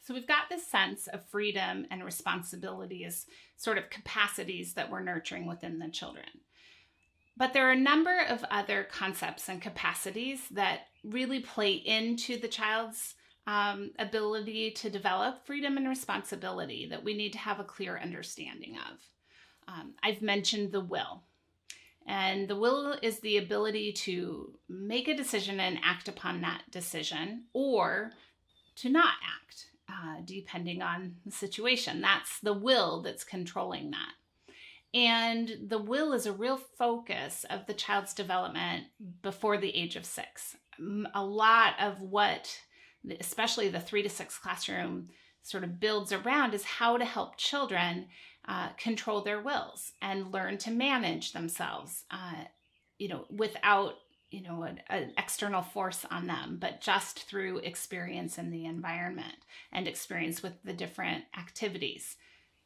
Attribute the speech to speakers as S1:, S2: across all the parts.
S1: So we've got this sense of freedom and responsibility as sort of capacities that we're nurturing within the children. But there are a number of other concepts and capacities that really play into the child's ability to develop freedom and responsibility that we need to have a clear understanding of. I've mentioned the will. And the will is the ability to make a decision and act upon that decision, or to not act, depending on the situation. That's the will that's controlling that. And the will is a real focus of the child's development before the age of 6. A lot of what, especially the 3 to 6 classroom, sort of builds around is how to help children control their wills and learn to manage themselves, without, an external force on them, but just through experience in the environment and experience with the different activities.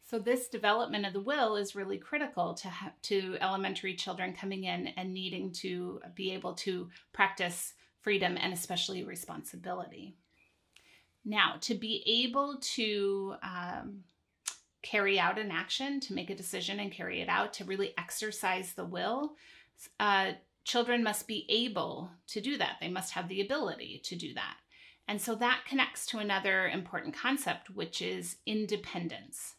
S1: So this development of the will is really critical to elementary children coming in and needing to be able to practice freedom and especially responsibility. Now, to be able to carry out an action, to make a decision and carry it out, to really exercise the will, children must be able to do that. They must have the ability to do that. And so that connects to another important concept, which is independence.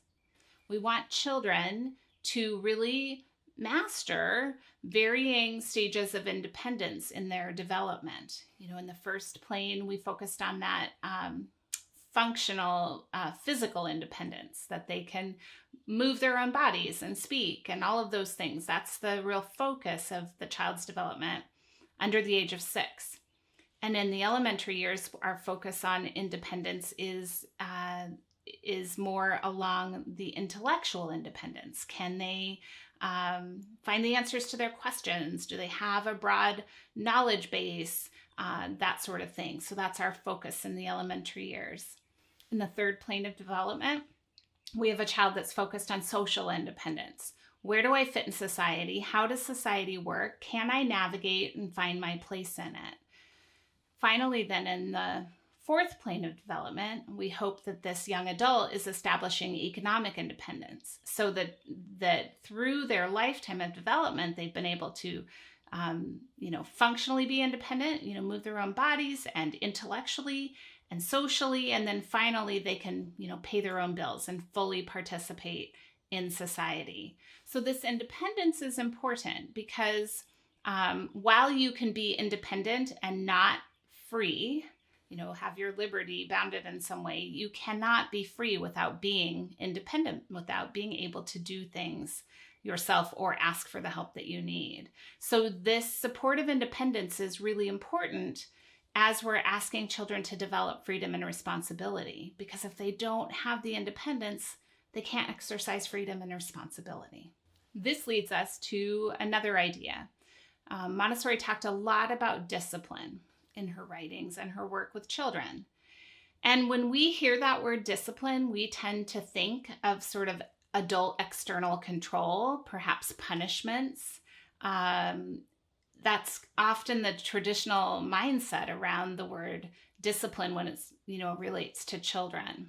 S1: We want children to really master varying stages of independence in their development. In the first plane, we focused on that functional physical independence, that they can move their own bodies and speak and all of those things. That's the real focus of the child's development under the age of 6. And in the elementary years, our focus on independence is more along the intellectual independence. Can they find the answers to their questions? Do they have a broad knowledge base? That sort of thing. So that's our focus in the elementary years. In the third plane of development, we have a child that's focused on social independence. Where do I fit in society? How does society work? Can I navigate and find my place in it? Finally, then, in the fourth plane of development, we hope that this young adult is establishing economic independence, so that through their lifetime of development, they've been able to functionally be independent, move their own bodies, and intellectually and socially, and then finally they can, pay their own bills and fully participate in society. So this independence is important because while you can be independent and not free, have your liberty bounded in some way, you cannot be free without being independent, without being able to do things yourself or ask for the help that you need. So this supportive independence is really important as we're asking children to develop freedom and responsibility, because if they don't have the independence, they can't exercise freedom and responsibility. This leads us to another idea. Montessori talked a lot about discipline in her writings and her work with children. And when we hear that word discipline, we tend to think of sort of adult external control, perhaps punishments. That's often the traditional mindset around the word discipline when it's, relates to children.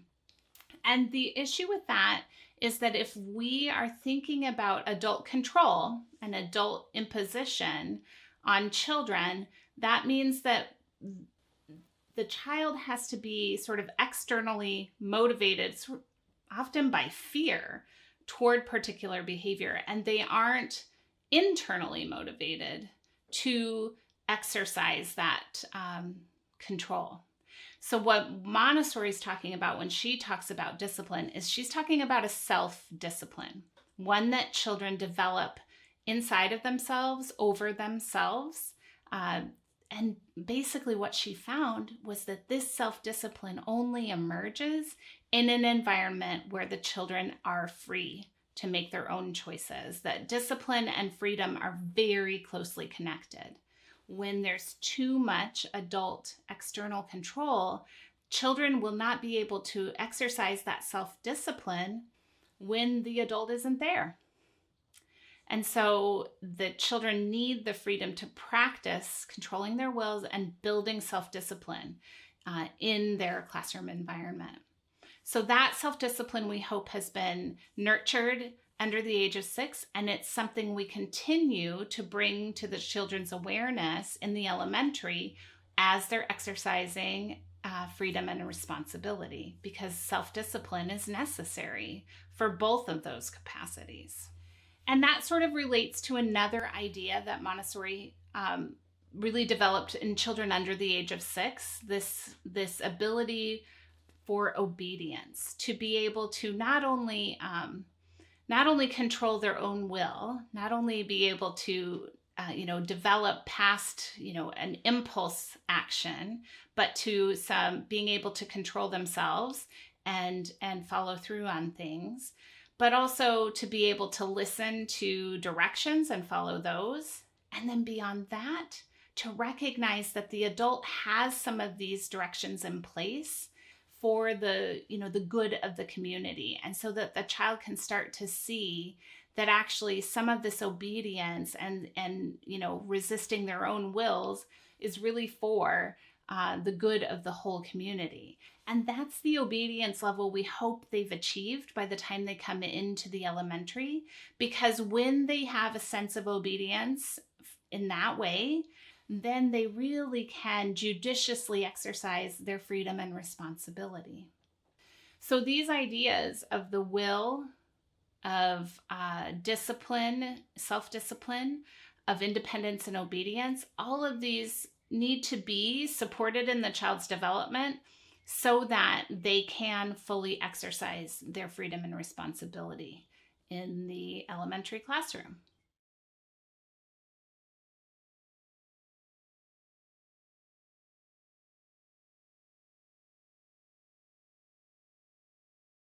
S1: And the issue with that is that if we are thinking about adult control and adult imposition on children, that means that the child has to be sort of externally motivated, often by fear, toward particular behavior, and they aren't internally motivated to exercise that control. So what Montessori is talking about when she talks about discipline is she's talking about a self-discipline, one that children develop inside of themselves, over themselves. And basically what she found was that this self-discipline only emerges in an environment where the children are free to make their own choices, that discipline and freedom are very closely connected. When there's too much adult external control, children will not be able to exercise that self-discipline when the adult isn't there. And so the children need the freedom to practice controlling their wills and building self-discipline in their classroom environment. So that self-discipline, we hope, has been nurtured under the age of 6, and it's something we continue to bring to the children's awareness in the elementary as they're exercising freedom and responsibility, because self-discipline is necessary for both of those capacities. And that sort of relates to another idea that Montessori really developed in children under the age of 6, this ability for obedience, to be able to not only control their own will, not only be able to develop past an impulse action, but to being able to control themselves and follow through on things, but also to be able to listen to directions and follow those. And then beyond that, to recognize that the adult has some of these directions in place for the good of the community. And so that the child can start to see that actually some of this obedience and resisting their own wills is really for the good of the whole community. And that's the obedience level we hope they've achieved by the time they come into the elementary, because when they have a sense of obedience in that way, then they really can judiciously exercise their freedom and responsibility. So these ideas of the will, of discipline, self-discipline, of independence and obedience, all of these need to be supported in the child's development so that they can fully exercise their freedom and responsibility in the elementary classroom.